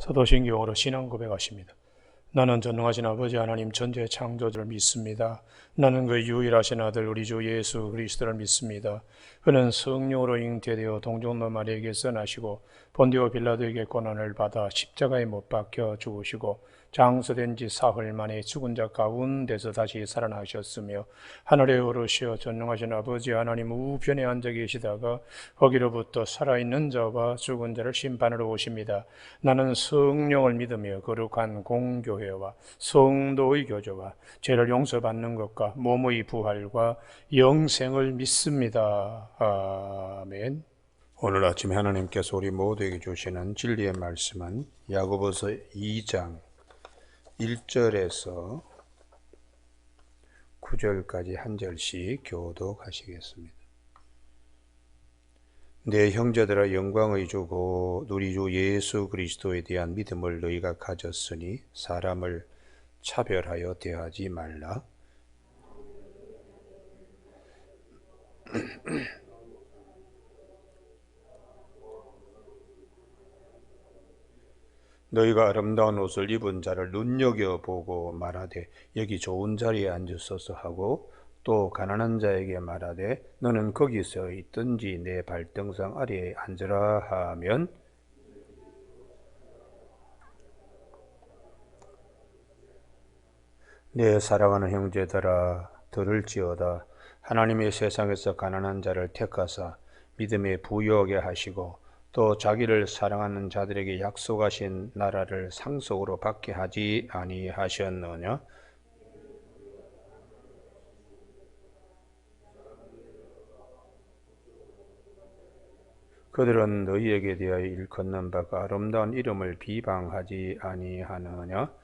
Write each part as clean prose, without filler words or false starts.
사도신경으로 신앙 고백하십니다. 나는 전능하신 아버지 하나님 전지의 창조주를 믿습니다. 나는 그 유일하신 아들 우리 주 예수 그리스도를 믿습니다. 그는 성령으로 잉태되어 동정노 마리아에게서 나시고 본디오 빌라도에게 고난을 받아 십자가에 못 박혀 죽으시고 장사된 지 사흘 만에 죽은 자 가운데서 다시 살아나셨으며 하늘에 오르시어 전능하신 아버지 하나님 우편에 앉아 계시다가 거기로부터 살아있는 자와 죽은 자를 심판하러 오십니다. 나는 성령을 믿으며 거룩한 공교회와 성도의 교제와 죄를 용서받는 것과 몸의 부활과 영생을 믿습니다. 아멘. 오늘 아침에 하나님께서 우리 모두에게 주시는 진리의 말씀은 야고보서 2장 1절에서 9절까지 한 절씩 교독하시겠습니다. 내 형제들아 영광의 주고 우리 주 예수 그리스도에 대한 믿음을 너희가 가졌으니 사람을 차별하여 대하지 말라. 너희가 아름다운 옷을 입은 자를 눈여겨보고 말하되 여기 좋은 자리에 앉으소서 하고 또 가난한 자에게 말하되 너는 거기서 있든지 내 발등상 아래에 앉으라 하면 내 사랑하는 형제들아 들을지어다. 하나님의 세상에서 가난한 자를 택하사 믿음에 부유하게 하시고 또 자기를 사랑하는 자들에게 약속하신 나라를 상속으로 받게 하지 아니하셨느냐? 그들은 너희에게 대하여 일컫는 바가 아름다운 이름을 비방하지 아니하느냐?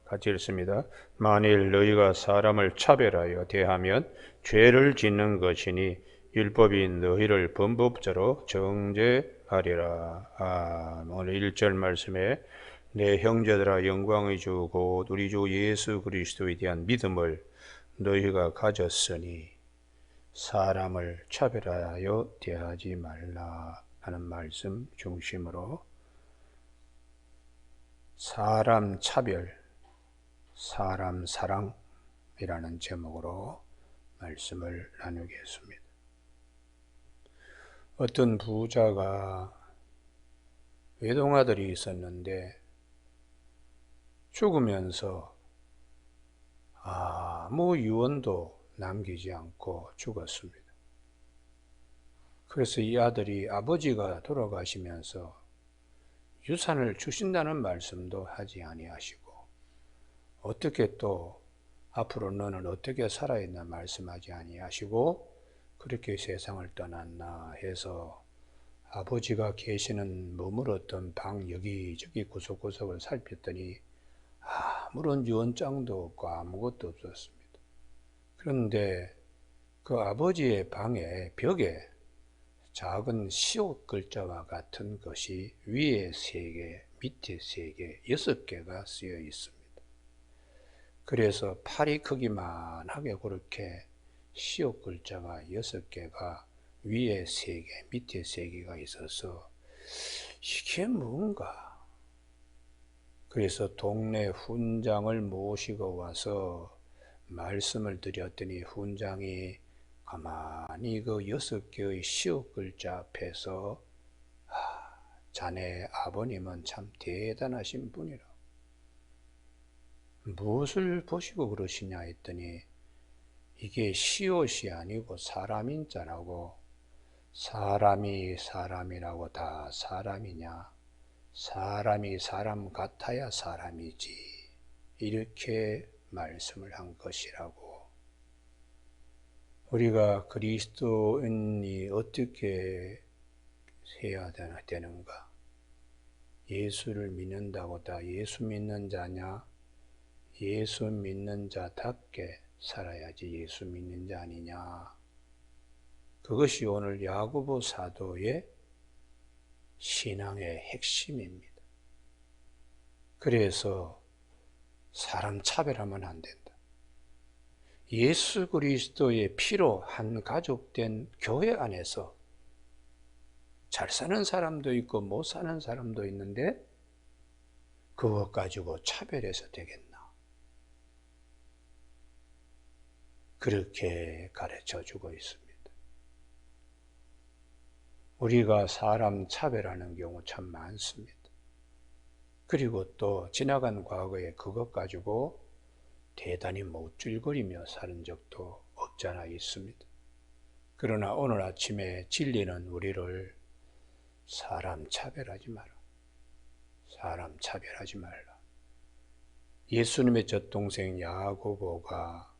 같이 읽습니다. 만일 너희가 사람을 차별하여 대하면 죄를 짓는 것이니 율법이 너희를 범법자로 정죄하리라. 오늘 1절 말씀에 내 형제들아 영광의 주 곧 우리 주 예수 그리스도에 대한 믿음을 너희가 가졌으니 사람을 차별하여 대하지 말라 하는 말씀 중심으로 사람 차별, 사람 사랑이라는 제목으로 말씀을 나누겠습니다. 어떤 부자가 외동아들이 있었는데 죽으면서 아무 유언도 남기지 않고 죽었습니다. 그래서 이 아들이 아버지가 돌아가시면서 유산을 주신다는 말씀도 하지 아니하시고 어떻게 또 앞으로 너는 어떻게 살아야 했나 말씀하지 아니하시고 그렇게 세상을 떠났나 해서 아버지가 계시는 머물었던 방 여기저기 구석구석을 살폈더니 아무런 유언장도 없고 아무것도 없었습니다. 그런데 그 아버지의 방에 벽에 작은 시옷 글자와 같은 것이 위에 3개, 밑에 3개, 6개가 쓰여 있습니다. 그래서 팔이 크기만하게 그렇게 시옷 글자가 6개가 위에 3개, 밑에 3개가 있어서 이게 뭔가? 그래서 동네 훈장을 모시고 와서 말씀을 드렸더니 훈장이 가만히 그 6개의 시옷 글자 앞에서 자네 아버님은 참 대단하신 분이라. 무엇을 보시고 그러시냐 했더니 이게 시옷이 아니고 사람인 자라고. 사람이 사람이라고 다 사람이냐? 사람이 사람 같아야 사람이지. 이렇게 말씀을 한 것이라고. 우리가 그리스도인이 어떻게 해야 되는가? 예수를 믿는다고 다 예수 믿는 자냐? 예수 믿는 자답게 살아야지 예수 믿는 자 아니냐? 그것이 오늘 야고보 사도의 신앙의 핵심입니다. 그래서 사람 차별하면 안 된다. 예수 그리스도의 피로 한 가족된 교회 안에서 잘 사는 사람도 있고 못 사는 사람도 있는데 그것 가지고 차별해서 되겠나? 그렇게 가르쳐 주고 있습니다. 우리가 사람 차별하는 경우 참 많습니다. 그리고 또 지나간 과거에 그것 가지고 대단히 못줄거리며 사는 적도 없잖아 있습니다. 그러나 오늘 아침에 진리는 우리를 사람 차별하지 마라. 사람 차별하지 말라. 예수님의 젖동생 야고보가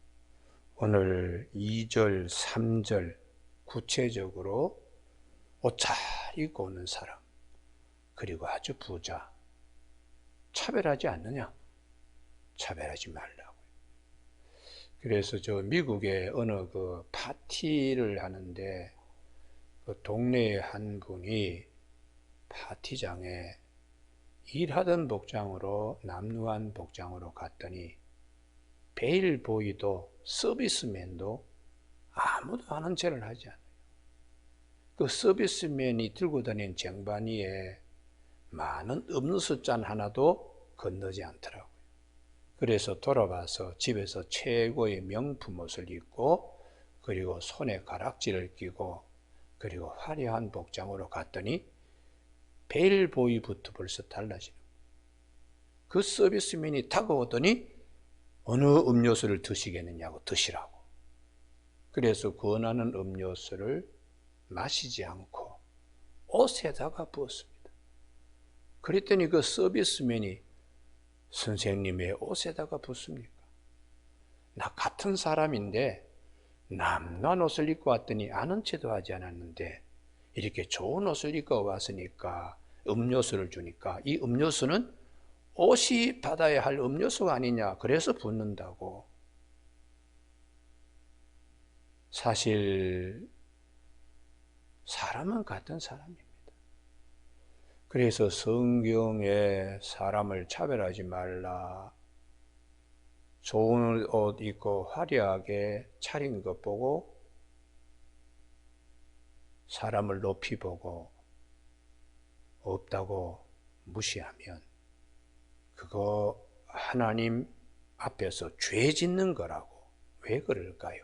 오늘 2절, 3절 구체적으로 옷 잘 입고 오는 사람, 그리고 아주 부자, 차별하지 않느냐? 차별하지 말라고요. 그래서 저 미국의 어느 그 파티를 하는데 그 동네의 한 분이 파티장에 일하던 복장으로 남루한 복장으로 갔더니 베일보이도 서비스맨도 아무도 하는 체를 하지 않아요. 그 서비스맨이 들고 다니는 쟁반위에 많은 음료수 잔 하나도 건너지 않더라고요. 그래서 돌아와서 집에서 최고의 명품 옷을 입고 그리고 손에 가락지를 끼고 그리고 화려한 복장으로 갔더니 베일보이부터 벌써 달라지는 거예요. 그 서비스맨이 다가오더니 어느 음료수를 드시겠느냐고 드시라고. 그래서 권하는 음료수를 마시지 않고 옷에다가 부었습니다. 그랬더니 그 서비스맨이 선생님의 옷에다가 붓습니까? 나 같은 사람인데 남루한 옷을 입고 왔더니 아는 체도 하지 않았는데 이렇게 좋은 옷을 입고 왔으니까 음료수를 주니까 이 음료수는 옷이 받아야 할 음료수가 아니냐 그래서 붓는다고. 사실 사람은 같은 사람입니다. 그래서 성경에 사람을 차별하지 말라, 좋은 옷 입고 화려하게 차린 것 보고 사람을 높이 보고 없다고 무시하면 그거 하나님 앞에서 죄 짓는 거라고. 왜 그럴까요?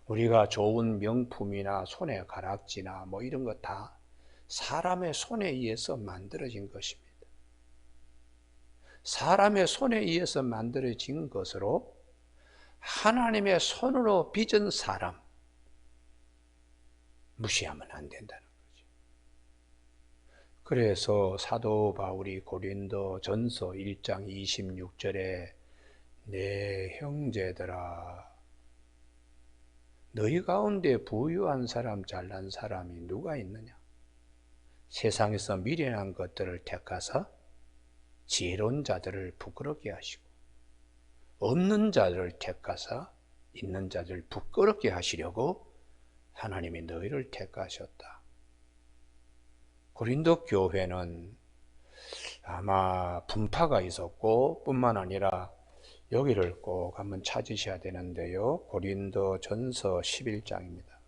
우리가 좋은 명품이나 손에 가락지나 뭐 이런 거 다 사람의 손에 의해서 만들어진 것입니다. 사람의 손에 의해서 만들어진 것으로 하나님의 손으로 빚은 사람 무시하면 안 된다는 거죠. 그래서 사도 바울이 고린도 전서 1장 26절에 내 형제들아 너희 가운데 부유한 사람 잘난 사람이 누가 있느냐? 세상에서 미련한 것들을 택하사 지혜로운 자들을 부끄럽게 하시고 없는 자들을 택하사 있는 자들을 부끄럽게 하시려고 하나님이 너희를 택하셨다. 고린도 교회는 아마 분파가 있었고 뿐만 아니라 여기를 꼭 한번 찾으셔야 되는데요. 고린도 전서 11장입니다.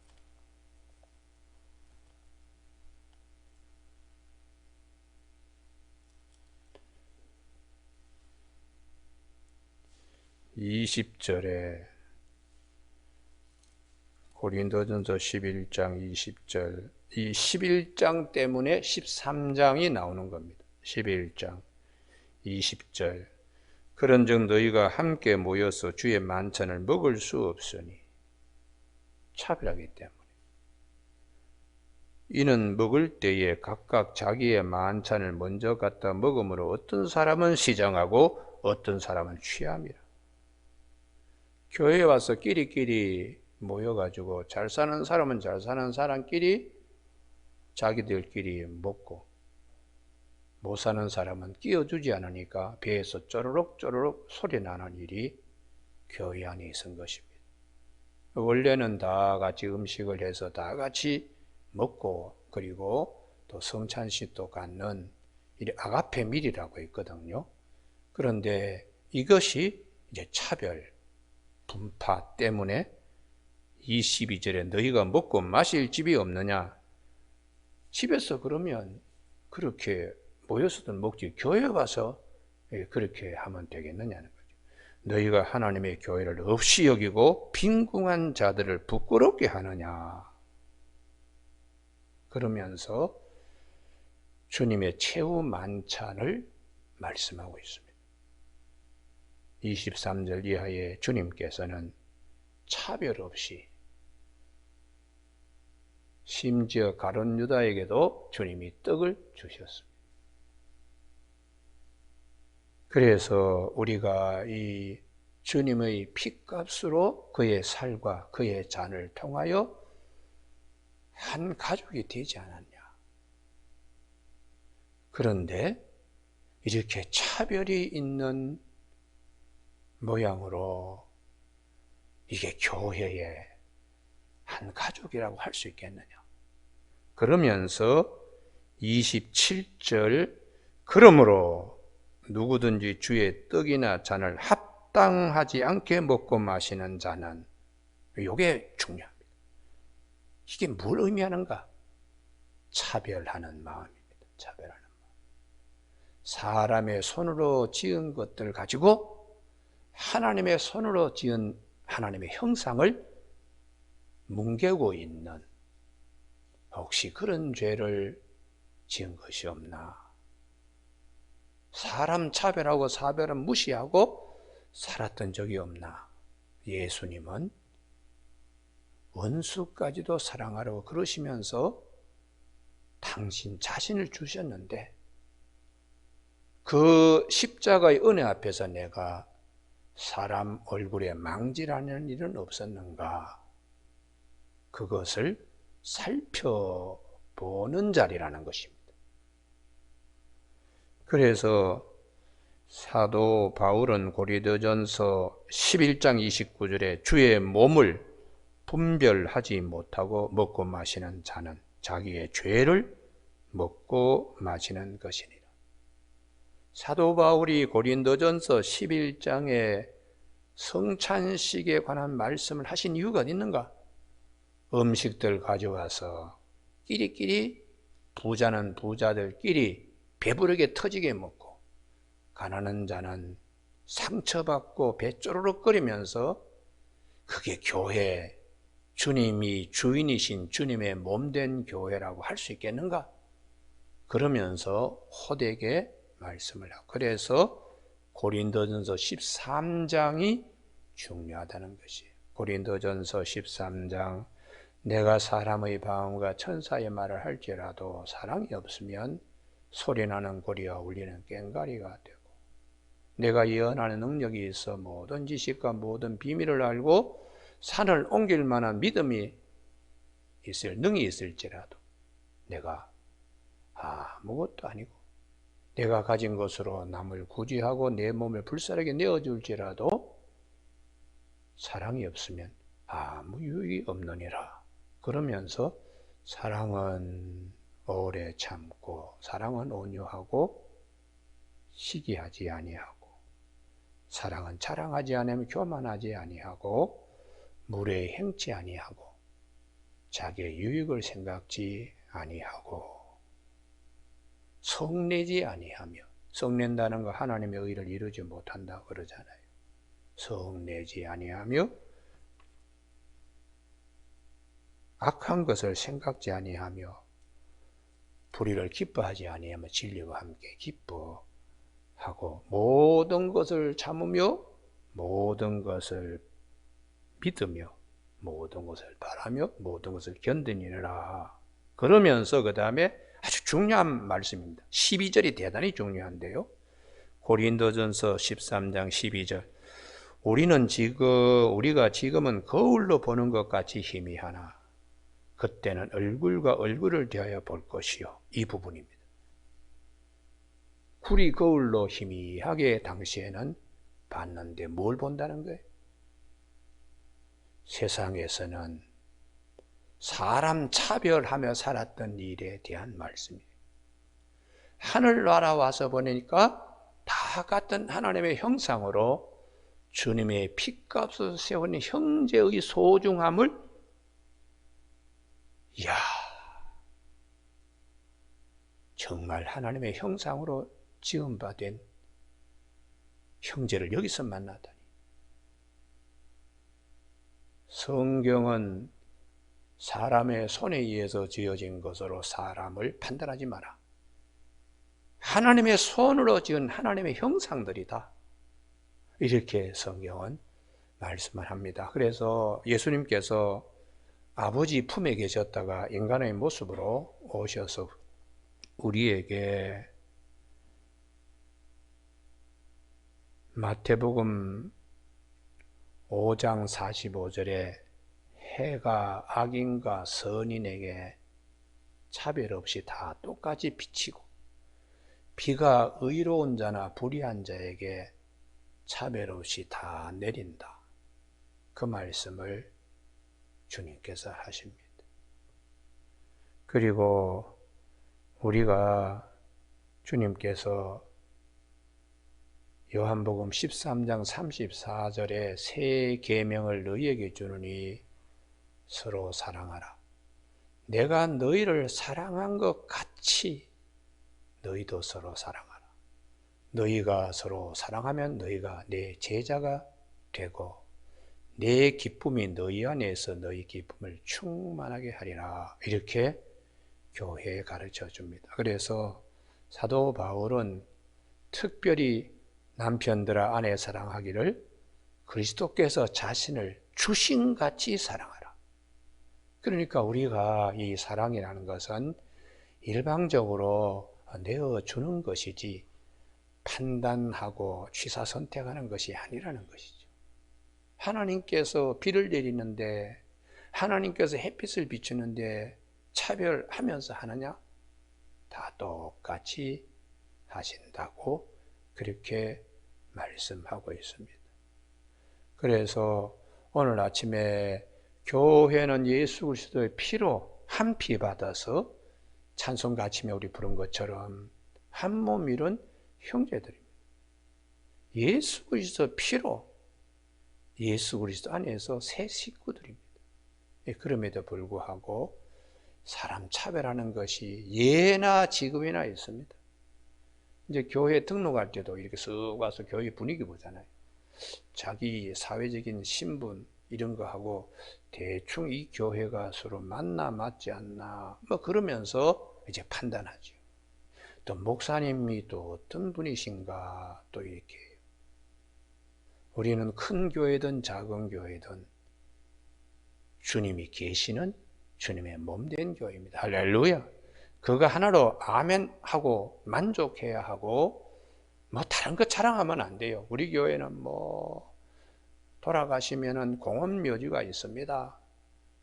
(20절에) 고린도전서 11장 20절, 이 11장 때문에 13장이 나오는 겁니다. 11장 20절 그런즉 너희가 함께 모여서 주의 만찬을 먹을 수 없으니 차별하기 때문에 이는 먹을 때에 각각 자기의 만찬을 먼저 갖다 먹음으로 어떤 사람은 시장하고 어떤 사람은 취함이라. 교회에 와서 끼리끼리 모여가지고 잘 사는 사람은 잘 사는 사람끼리 자기들끼리 먹고 못 사는 사람은 끼워주지 않으니까 배에서 쪼르륵 쪼르륵 소리 나는 일이 교회 안에 있은 것입니다. 원래는 다 같이 음식을 해서 다 같이 먹고 그리고 또 성찬식도 갖는 이 아가페 밀이라고 있거든요. 그런데 이것이 이제 차별, 분파 때문에 이 12절에 너희가 먹고 마실 집이 없느냐. 집에서 그러면 그렇게 모여서든 먹지 교회 와서 그렇게 하면 되겠느냐는 거죠. 너희가 하나님의 교회를 없이 여기고 빈궁한 자들을 부끄럽게 하느냐. 그러면서 주님의 최후 만찬을 말씀하고 있습니다. 23절 이하에 주님께서는 차별 없이 심지어 가룟 유다에게도 주님이 떡을 주셨습니다. 그래서 우리가 이 주님의 핏값으로 그의 살과 그의 잔을 통하여 한 가족이 되지 않았냐. 그런데 이렇게 차별이 있는 모양으로 이게 교회의 한 가족이라고 할 수 있겠느냐. 그러면서 27절 그러므로 누구든지 주의 떡이나 잔을 합당하지 않게 먹고 마시는 자는, 이게 중요합니다. 이게 뭘 의미하는가? 차별하는 마음입니다. 차별하는 마음. 사람의 손으로 지은 것들 가지고 하나님의 손으로 지은 하나님의 형상을 뭉개고 있는, 혹시 그런 죄를 지은 것이 없나? 사람 차별하고 사별은 무시하고 살았던 적이 없나? 예수님은 원수까지도 사랑하라고 그러시면서 당신 자신을 주셨는데 그 십자가의 은혜 앞에서 내가 사람 얼굴에 망질하는 일은 없었는가? 그것을 살펴보는 자리라는 것입니다. 그래서 사도 바울은 고린도전서 11장 29절에 주의 몸을 분별하지 못하고 먹고 마시는 자는 자기의 죄를 먹고 마시는 것이니라. 사도 바울이 고린도전서 11장에 성찬식에 관한 말씀을 하신 이유가 있는가? 음식들 가져와서 끼리끼리 부자는 부자들끼리 배부르게 터지게 먹고 가난한 자는 상처받고 배 쪼르륵 끓이면서 그게 교회, 주님이 주인이신 주님의 몸된 교회라고 할 수 있겠는가? 그러면서 호되게 말씀을 하고, 그래서 고린도전서 13장이 중요하다는 것이에요. 고린도전서 13장 내가 사람의 방언과 천사의 말을 할지라도 사랑이 없으면 소리나는 고리와 울리는 꽹과리가 되고, 내가 예언하는 능력이 있어 모든 지식과 모든 비밀을 알고 산을 옮길 만한 믿음이 능이 있을지라도 내가 아무것도 아니고, 내가 가진 것으로 남을 구제하고 내 몸을 불사르게 내어줄지라도 사랑이 없으면 아무 유익이 없느니라. 그러면서 사랑은 오래 참고, 사랑은 온유하고 시기하지 아니하고, 사랑은 자랑하지 아니하며 교만하지 아니하고, 물에 행치 아니하고, 자기의 유익을 생각지 아니하고, 성내지 아니하며, 성낸다는 거 하나님의 의를 이루지 못한다고 그러잖아요. 성내지 아니하며 악한 것을 생각지 아니하며 불의를 기뻐하지 아니하며 진리와 함께 기뻐하고, 모든 것을 참으며 모든 것을 믿으며 모든 것을 바라며 모든 것을 견디니라. 그러면서 그 다음에 아주 중요한 말씀입니다. 12절이 대단히 중요한데요. 고린도전서 13장 12절 우리가 지금은 거울로 보는 것 같이 희미하나 그때는 얼굴과 얼굴을 대하여 볼 것이요. 이 부분입니다. 굴이 거울로 희미하게 당시에는 봤는데 뭘 본다는 거예요? 세상에서는 사람 차별하며 살았던 일에 대한 말씀이에요. 하늘나라 와서 보니까 다 같은 하나님의 형상으로 주님의 피값으로 세운 형제의 소중함을, 이야, 정말 하나님의 형상으로 지음받은 형제를 여기서 만나다니. 성경은 사람의 손에 의해서 지어진 것으로 사람을 판단하지 마라. 하나님의 손으로 지은 하나님의 형상들이다. 이렇게 성경은 말씀을 합니다. 그래서 예수님께서 아버지 품에 계셨다가 인간의 모습으로 오셔서 우리에게 마태복음 5장 45절에 해가 악인과 선인에게 차별 없이 다 똑같이 비치고 비가 의로운 자나 불의한 자에게 차별 없이 다 내린다. 그 말씀을 주님께서 하십니다. 그리고 우리가 주님께서 요한복음 13장 34절에 새 계명을 너희에게 주노니 서로 사랑하라. 내가 너희를 사랑한 것 같이 너희도 서로 사랑하라. 너희가 서로 사랑하면 너희가 내 제자가 되고 내 기쁨이 너희 안에서 너희 기쁨을 충만하게 하리라. 이렇게 교회에 가르쳐 줍니다. 그래서 사도 바울은 특별히 남편들아 아내 사랑하기를 그리스도께서 자신을 주신같이 사랑하라. 그러니까 우리가 이 사랑이라는 것은 일방적으로 내어주는 것이지 판단하고 취사 선택하는 것이 아니라는 것이죠. 하나님께서 비를 내리는데, 하나님께서 햇빛을 비추는데 차별하면서 하느냐? 다 똑같이 하신다고 그렇게 말씀하고 있습니다. 그래서 오늘 아침에 교회는 예수 그리스도의 피로 한 피 받아서 찬송가 아침에 우리 부른 것처럼 한 몸 이룬 형제들입니다. 예수 그리스도 피로 예수 그리스도 안에서 새 식구들입니다. 그럼에도 불구하고 사람 차별하는 것이 예나 지금이나 있습니다. 이제 교회 등록할 때도 이렇게 쓱 와서 교회 분위기 보잖아요. 자기 사회적인 신분 이런 거 하고 대충 이 교회가 서로 맞나 맞지 않나 뭐 그러면서 이제 판단하죠. 또 목사님이 또 어떤 분이신가 또 이렇게. 우리는 큰 교회든 작은 교회든 주님이 계시는 주님의 몸된 교회입니다. 할렐루야. 그거 하나로 아멘 하고 만족해야 하고 뭐 다른 거 자랑하면 안 돼요. 우리 교회는 뭐 돌아가시면은 공원 묘지가 있습니다.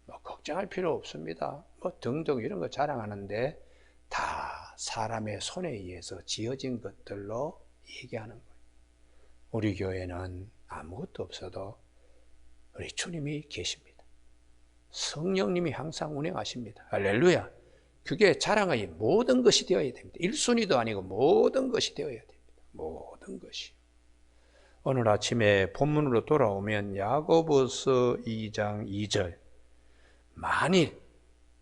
뭐 걱정할 필요 없습니다. 뭐 등등 이런 거 자랑하는데 다 사람의 손에 의해서 지어진 것들로 얘기하는 거예요. 우리 교회는 아무것도 없어도 우리 주님이 계십니다. 성령님이 항상 운행하십니다. 할렐루야. 그게 자랑의 모든 것이 되어야 됩니다. 1순위도 아니고 모든 것이 되어야 됩니다. 모든 것이. 오늘 아침에 본문으로 돌아오면 야고보서 2장 2절 만일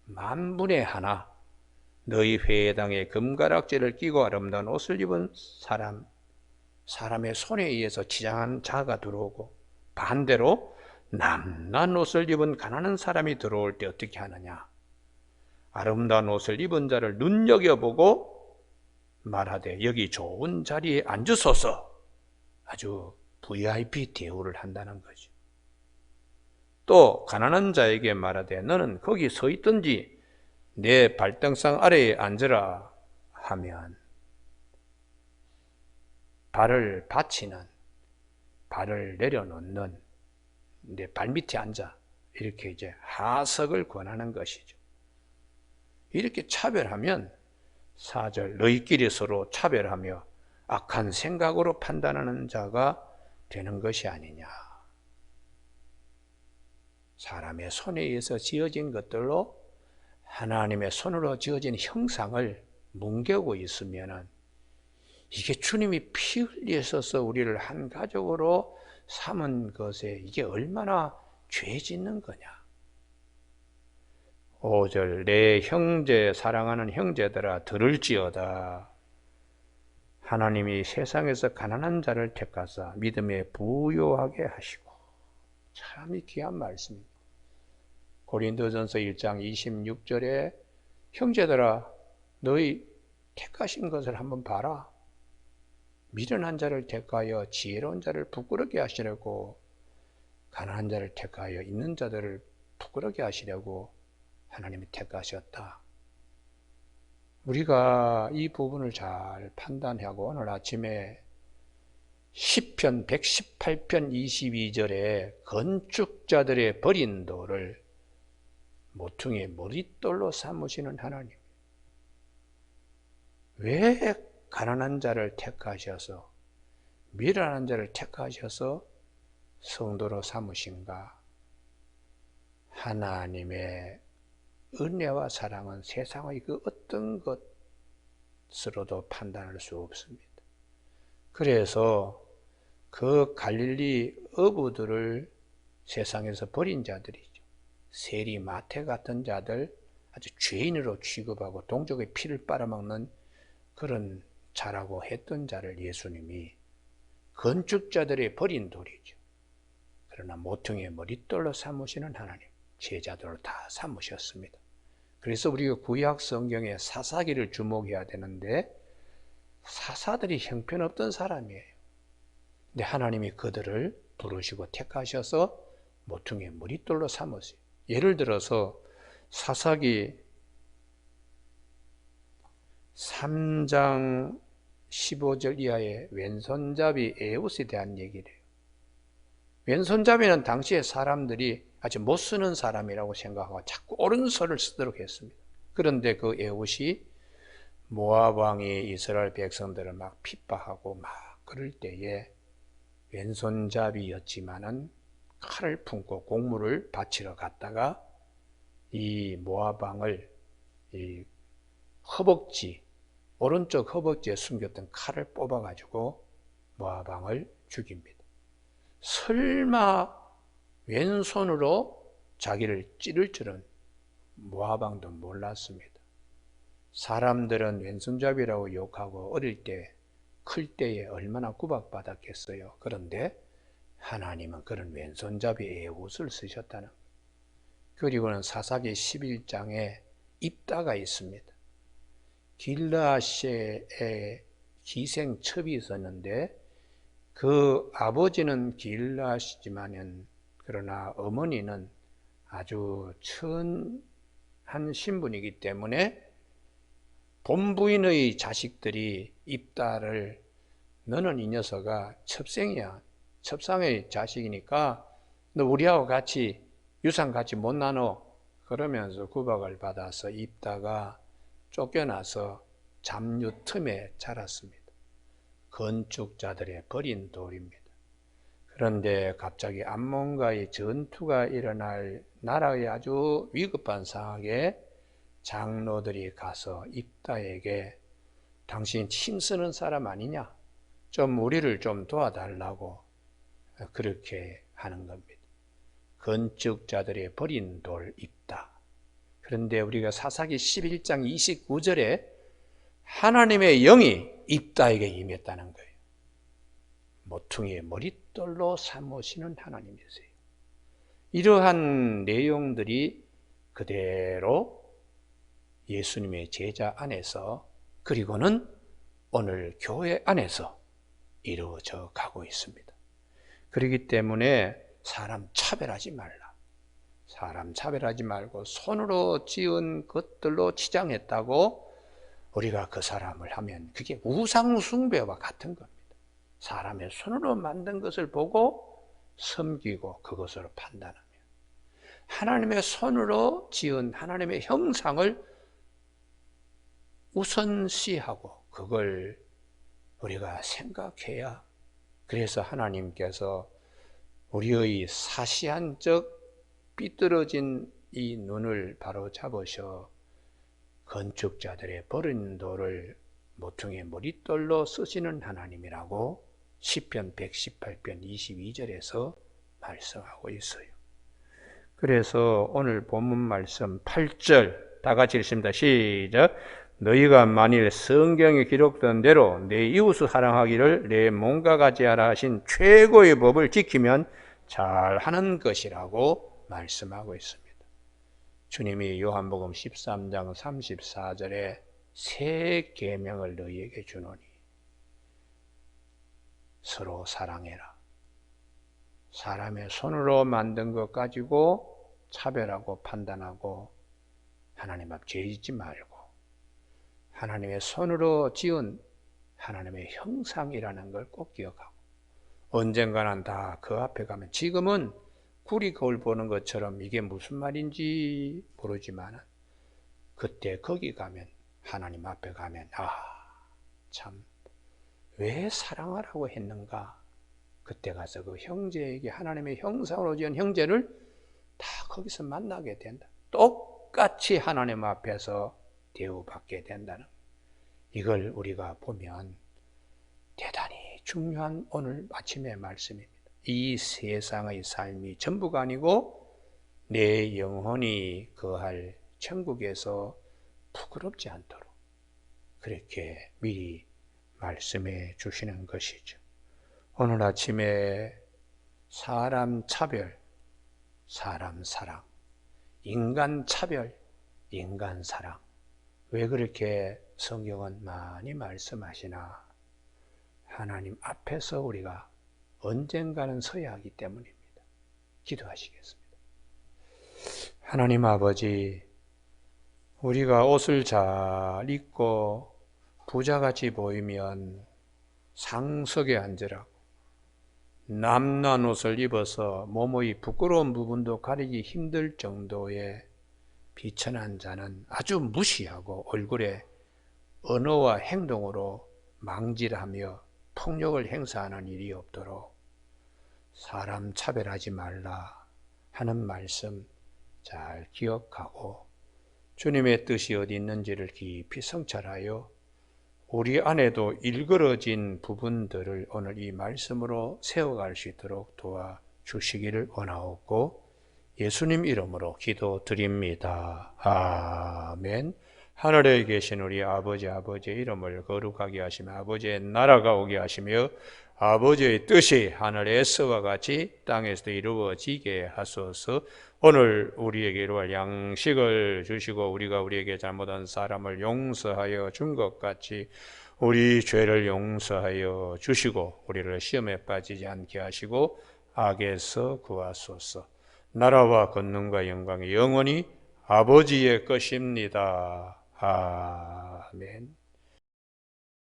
만분의 하나 너희 회당에 금가락지를 끼고 아름다운 옷을 입은 사람의 손에 의해서 치장한 자가 들어오고 반대로 남난 옷을 입은 가난한 사람이 들어올 때 어떻게 하느냐? 아름다운 옷을 입은 자를 눈여겨보고 말하되 여기 좋은 자리에 앉으소서. 아주 VIP 대우를 한다는 거죠. 또 가난한 자에게 말하되 너는 거기 서 있든지 내 발등상 아래에 앉으라 하면 발을 받치는, 발을 내려놓는 내 발밑에 앉아 이렇게 이제 하석을 권하는 것이죠. 이렇게 차별하면 4절 너희끼리 서로 차별하며 악한 생각으로 판단하는 자가 되는 것이 아니냐. 사람의 손에 의해서 지어진 것들로 하나님의 손으로 지어진 형상을 뭉개고 있으면 이게 주님이 피 흘리셔서 우리를 한 가족으로 삼은 것에 이게 얼마나 죄 짓는 거냐. 5절 내 형제 사랑하는 형제들아 들을지어다. 하나님이 세상에서 가난한 자를 택하사 믿음에 부요하게 하시고. 참 귀한 말씀입니다. 고린도전서 1장 26절에 형제들아 너희 택하신 것을 한번 봐라. 미련한 자를 택하여 지혜로운 자를 부끄럽게 하시려고, 가난한 자를 택하여 있는 자들을 부끄럽게 하시려고 하나님이 택하셨다. 우리가 이 부분을 잘 판단하고 오늘 아침에 시편 118편 22절에 건축자들의 버린 돌을 모퉁이의 머릿돌로 삼으시는 하나님. 왜 가난한 자를 택하셔서 미련한 자를 택하셔서 성도로 삼으신가? 하나님의 은혜와 사랑은 세상의 그 어떤 것으로도 판단할 수 없습니다. 그래서 그 갈릴리 어부들을 세상에서 버린 자들이죠. 세리 마태 같은 자들, 아주 죄인으로 취급하고 동족의 피를 빨아먹는 그런 자라고 했던 자를 예수님이 건축자들의 버린 돌이죠. 그러나 모퉁이의 머릿돌로 삼으시는 하나님, 제자들을 다 삼으셨습니다. 그래서 우리가 구약 성경에 사사기를 주목해야 되는데 사사들이 형편없던 사람이에요. 근데 하나님이 그들을 부르시고 택하셔서 모퉁이의 머릿돌로 삼으세요. 예를 들어서 사사기 3장 15절 이하의 왼손잡이 에웃에 대한 얘기를 해요. 왼손잡이는 당시에 사람들이 아주 못 쓰는 사람이라고 생각하고 자꾸 오른손을 쓰도록 했습니다. 그런데 그 에웃이 모압 왕이 이스라엘 백성들을 막 핍박하고 막 그럴 때에 왼손잡이였지만은 칼을 품고 곡물을 바치러 갔다가 이 모압 왕을 이 허벅지, 오른쪽 허벅지에 숨겼던 칼을 뽑아가지고 모압 왕을 죽입니다. 설마 왼손으로 자기를 찌를 줄은 모압 왕도 몰랐습니다. 사람들은 왼손잡이라고 욕하고 어릴 때, 클 때에 얼마나 구박받았겠어요. 그런데 하나님은 그런 왼손잡이 에웃을 쓰셨다는 거예요. 그리고는 사사기 11장에 입다가 있습니다. 길르앗의 기생첩이 있었는데 그 아버지는 길르앗이지만은 그러나 어머니는 아주 천한 신분이기 때문에 본부인의 자식들이 입다를 너는 이 녀석아 첩생이야. 첩상의 자식이니까 너 우리하고 같이 유산 같이 못 나눠. 그러면서 구박을 받아서 입다가 쫓겨나서 잡류 틈에 자랐습니다. 건축자들의 버린 돌입니다. 그런데 갑자기 암몬과의 전투가 일어날 나라의 아주 위급한 상황에 장로들이 가서 입다에게 당신 힘쓰는 사람 아니냐? 좀 우리를 좀 도와달라고 그렇게 하는 겁니다. 건축자들의 버린 돌 입다. 그런데 우리가 사사기 11장 29절에 하나님의 영이 입다에게 임했다는 거예요. 모퉁이의 머릿돌로 삼으시는 하나님이세요. 이러한 내용들이 그대로 예수님의 제자 안에서 그리고는 오늘 교회 안에서 이루어져 가고 있습니다. 그렇기 때문에 사람 차별하지 말라. 사람 차별하지 말고 손으로 지은 것들로 치장했다고 우리가 그 사람을 하면 그게 우상숭배와 같은 겁니다. 사람의 손으로 만든 것을 보고 섬기고 그것으로 판단하며 하나님의 손으로 지은 하나님의 형상을 우선시하고 그걸 우리가 생각해야, 그래서 하나님께서 우리의 사시한적 삐뚤어진 이 눈을 바로 잡으셔 건축자들의 버린 돌을 모퉁이의 머릿돌로 쓰시는 하나님이라고 시편 118편 22절에서 말씀하고 있어요. 그래서 오늘 본문 말씀 8절 다 같이 읽습니다. 시작. 너희가 만일 성경에 기록된 대로 내 이웃을 사랑하기를 내 몸과 같이 하라 하신 최고의 법을 지키면 잘하는 것이라고 말씀하고 있습니다. 주님이 요한복음 13장 34절에 새 계명을 너희에게 주노니 서로 사랑해라. 사람의 손으로 만든 것 가지고 차별하고 판단하고 하나님 앞 죄짓지 말고 하나님의 손으로 지은 하나님의 형상이라는 걸 꼭 기억하고 언젠가는 다 그 앞에 가면 지금은 구리 거울 보는 것처럼 이게 무슨 말인지 모르지만 그때 거기 가면 하나님 앞에 가면 참 왜 사랑하라고 했는가 그때 가서 그 형제에게 하나님의 형상으로 지은 형제를 다 거기서 만나게 된다. 똑같이 하나님 앞에서 대우받게 된다는 이걸 우리가 보면 대단히 중요한 오늘 아침의 말씀입니다. 이 세상의 삶이 전부가 아니고 내 영혼이 거할 천국에서 부끄럽지 않도록 그렇게 미리 말씀해 주시는 것이죠. 오늘 아침에 사람 차별, 사람 사랑, 인간 차별, 인간 사랑 왜 그렇게 성경은 많이 말씀하시나? 하나님 앞에서 우리가 언젠가는 서야 하기 때문입니다. 기도하시겠습니다. 하나님 아버지, 우리가 옷을 잘 입고 부자같이 보이면 상석에 앉으라고 남난 옷을 입어서 몸의 부끄러운 부분도 가리기 힘들 정도의 비천한 자는 아주 무시하고 얼굴에 언어와 행동으로 망질하며 폭력을 행사하는 일이 없도록 사람 차별하지 말라 하는 말씀 잘 기억하고 주님의 뜻이 어디 있는지를 깊이 성찰하여 우리 안에도 일그러진 부분들을 오늘 이 말씀으로 세워갈 수 있도록 도와주시기를 원하옵고 예수님 이름으로 기도드립니다. 아멘. 하늘에 계신 우리 아버지의 이름을 거룩하게 하시며 아버지의 나라가 오게 하시며 아버지의 뜻이 하늘에서와 같이 땅에서도 이루어지게 하소서. 오늘 우리에게 이루어질 양식을 주시고 우리가 우리에게 잘못한 사람을 용서하여 준 것 같이 우리 죄를 용서하여 주시고 우리를 시험에 빠지지 않게 하시고 악에서 구하소서. 나라와 권능과 영광이 영원히 아버지의 것입니다. 아멘.